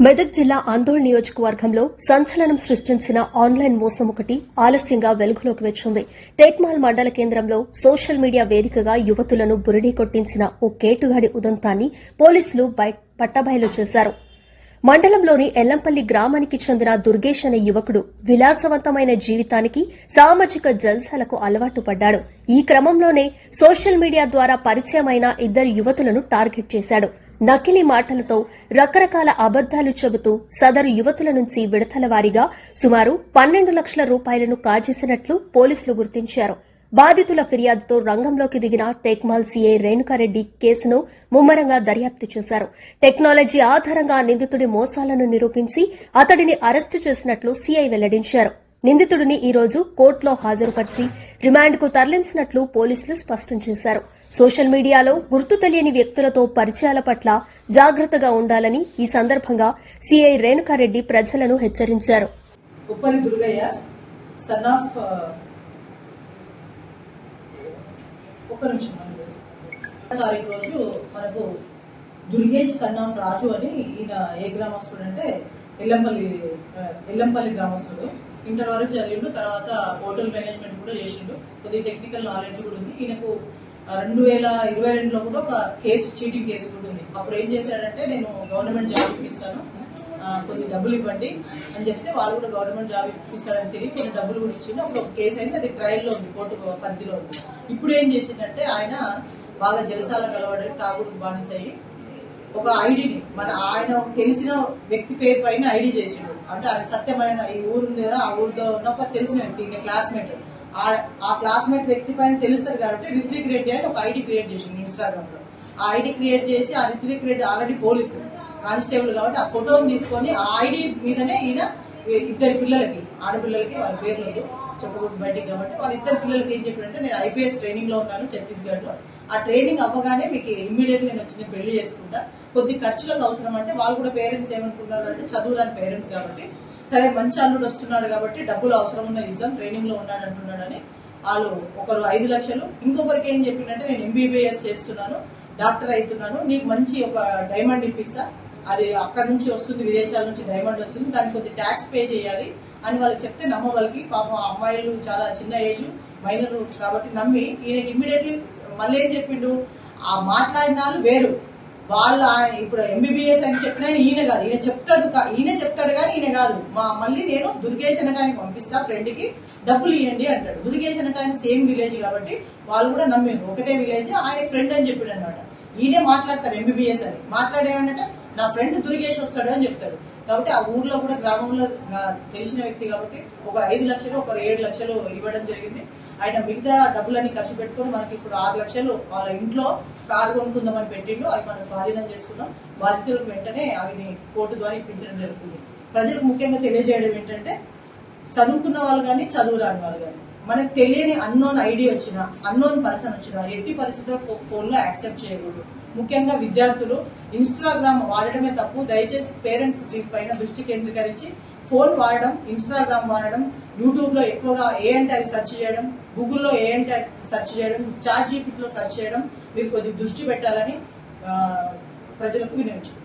మెదక్ జిల్లా ఆందోళన నియోజకవర్గంలో సంచలనం సృష్టించిన ఆన్లైన్ మోసం ఒకటి ఆలస్యంగా వెలుగులోకి వచ్చింది. టేక్మాల్ మండల కేంద్రంలో సోషల్ మీడియా వేదికగా యువతులను బురిడీ కొట్టించిన ఓ కేటుగాడి ఉదంతాన్ని పోలీసులు పట్టబయలు చేశారు. మండలంలోని ఎల్లంపల్లి గ్రామానికి చెందిన దుర్గేష్ అనే యువకుడు విలాసవంతమైన జీవితానికి సామాజిక జల్సాలకు అలవాటు పడ్డాడు. ఈ క్రమంలోనే సోషల్ మీడియా ద్వారా పరిచయమైన ఇద్దరు యువతులను టార్గెట్ చేశాడు. నకిలీ మాటలతో రకరకాల అబద్దాలు చెబుతూ సదరు యువతుల నుంచి విడతల వారీగా సుమారు 12 లక్షల రూపాయలను కాజేసినట్లు పోలీసులు గుర్తించారు. బాధితుల ఫిర్యాదుతో రంగంలోకి దిగిన టేక్మాల్ సీఐ రేణుకారెడ్డి కేసును ముమ్మరంగా దర్యాప్తు చేశారు. టెక్నాలజీ ఆధారంగా నిందితుడి మోసాలను నిరూపించి అతడిని అరెస్టు చేసినట్లు సీఐ వెల్లడించారు. నిందితుడిని ఈ రోజు కోర్టులో హాజరుపరిచి రిమాండ్కు తరలించినట్లు పోలీసులు స్పష్టం చేశారు. సోషల్ మీడియాలో గుర్తు తెలియని వ్యక్తులతో పరిచయాల పట్ల జాగ్రత్తగా ఉండాలని ఈ సందర్భంగా సీఐ రేణుకారెడ్డి ప్రజలను హెచ్చరించారు. రోజు మనకు దుర్గేష్ సన్ ఆఫ్ రాజు అని ఈయన ఏ గ్రామస్తుడు అంటే ఎల్లంపల్లి గ్రామస్తుడు. ఇంటర్ వరకు చదివిండు, తర్వాత హోటల్ మేనేజ్మెంట్ కూడా చేసిండు. కొద్దిగా టెక్నికల్ నాలెడ్జ్ కూడా ఉంది. ఈయనకు 2022లో కూడా ఒక కేసు, చీటింగ్ కేసు కూడా ఉంది. అప్పుడు ఏం చేశాడంటే, నేను గవర్నమెంట్ జాబ్ ఇప్పిస్తాను, కొద్ది డబ్బులు ఇవ్వండి అని చెప్తే వాళ్ళు కూడా గవర్నమెంట్ జాబ్ ఇప్పిస్తారని తెలియ కొన్ని డబ్బులు కూడా ఇచ్చిండు. అప్పుడు ఒక కేసు అయితే అది ట్రయల్లో ఉంది, కోర్టు పరిధిలో ఉంది. ఇప్పుడు ఏం చేసిందంటే, ఆయన బాగా జలసాలకు అలవాడి తాగుడుకు బానిసయ్యి ఒక ఐడిని ఆయన తెలిసిన వ్యక్తి పేరు పైన ఐడి చేసిండు. అంటే ఆయన సత్యమైన ఈ ఊరు ఉంది కదా, ఆ ఊరిలో ఉన్న ఒక తెలిసిన వ్యక్తి, ఇంకా క్లాస్మేట్, ఆ క్లాస్మేట్ వ్యక్తి పైన తెలుస్తారు కాబట్టి రిత్విక్ రెడ్డి అని ఒక ఐడి క్రియేట్ చేసిండు ఇన్స్టాగ్రామ్ లో. ఆ ఐడి క్రియేట్ చేసి ఆ Rithvik Reddy already police constable కాబట్టి ఆ ఫోటోని తీసుకొని ఆ ఐడి మీదనే ఈయన ఇద్దరు పిల్లలకి, ఆడపిల్లలకి, వాళ్ళ పేర్లు చెప్పకూడదు బయటికి కాబట్టి వాళ్ళ ఇద్దరు పిల్లలకి ఏం చెప్పారంటే, నేను ఐపీఎస్ ట్రైనింగ్ లో ఉన్నాను ఛత్తీస్గఢ్ లో, ఆ ట్రైనింగ్ అవ్వగానే మీకు ఇమ్మీడియట్లీ నేను వచ్చి పెళ్లి చేసుకుంటా, కొద్ది ఖర్చులకు అవసరం అంటే వాళ్ళు కూడా పేరెంట్స్ ఏమనుకుంటున్నారు అంటే చదువురాని పేరెంట్స్ కాబట్టి, సరే మంచి అల్లుడు వస్తున్నాడు కాబట్టి డబ్బులు అవసరం ఉన్న ఇద్దాం, ట్రైనింగ్ లో ఉన్నాడు అంటున్నాడని వాళ్ళు ఒకరు 5 లక్షలు, ఇంకొకరికి ఏం చెప్పిందంటే, నేను ఎంబీబీఎస్ చేస్తున్నాను, డాక్టర్ అవుతున్నాను, నీకు మంచి ఒక డైమండ్ ఇప్పిస్తా, అది అక్కడ నుంచి వస్తుంది, విదేశాల నుంచి డైమండ్ వస్తుంది, దానికి కొద్ది ట్యాక్స్ పే చేయాలి అని వాళ్ళకి చెప్తే నమ్మ వాళ్ళకి, పాపం అమ్మాయిలు చాలా చిన్న ఏజ్ మైనర్ కాబట్టి నమ్మి ఈయనకి ఇమ్మీడియట్లీ మళ్ళీ ఏం చెప్పిండు, ఆ మాట్లాడిన వాళ్ళు వేరు, వాళ్ళు ఇప్పుడు ఎంబీబీఎస్ అని చెప్పినా ఈయన కాదు, ఈయనే చెప్తాడు కానీ ఈయన కాదు, మళ్ళీ నేను దుర్గేష్ అనటానికి పంపిస్తా, ఫ్రెండ్ కి డబ్బులు ఇవ్వండి అంటాడు. దుర్గేష్ అనటానికి సేమ్ విలేజ్ కాబట్టి వాళ్ళు కూడా నమ్మిండ్రు, ఒకటే విలేజ్, ఆయన ఫ్రెండ్ అని చెప్పాడు అనమాట. ఈయనే మాట్లాడతారు ఎంబీబీఎస్ అని, మాట్లాడేమంటే నా ఫ్రెండ్ దుర్గేష్ వస్తాడు అని చెప్తాడు. కాబట్టి ఆ ఊర్లో కూడా గ్రామంలో తెలిసిన వ్యక్తి కాబట్టి ఒక 5 లక్షలు, ఒక 7 లక్షలు ఇవ్వడం జరిగింది. ఆయన మిగతా డబ్బులన్నీ ఖర్చు పెట్టుకుని మనకి ఇప్పుడు 6 లక్షలు వాళ్ళ ఇంట్లో కారు కొనుక్కుందామని పెట్టిండు. అవి మనం స్వాధీనం చేసుకున్నాం. బాధితులకు వెంటనే అవి కోర్టు ద్వారా ఇప్పించడం జరుగుతుంది. ప్రజలకు ముఖ్యంగా తెలియజేయడం ఏంటంటే, చదువుకున్న వాళ్ళు కానీ చదువు రాని వాళ్ళు కానీ మనకు తెలియని అన్నోన్ ఐడి వచ్చినా, అన్నోన్ పర్సన్ వచ్చినా ఎట్టి పరిస్థితుల్లో ఫోన్ లో యాక్సెప్ట్ చేయకూడదు. ముఖ్యంగా విద్యార్థులు ఇన్స్టాగ్రామ్ వాడటమే తప్పు. దయచేసి పేరెంట్స్ దీనిపైన దృష్టి కేంద్రీకరించి ఫోన్ వాడడం, ఇన్స్టాగ్రామ్ వాడడం, యూట్యూబ్ లో ఎక్కువగా ఏ అంటే అవి సెర్చ్ చేయడం, గూగుల్లో ఏ అంటే సెర్చ్ చేయడం, చాట్ జీపీటీలో సెర్చ్ చేయడం మీరు కొద్ది దృష్టి పెట్టాలని ప్రజలకు వినియోగించారు.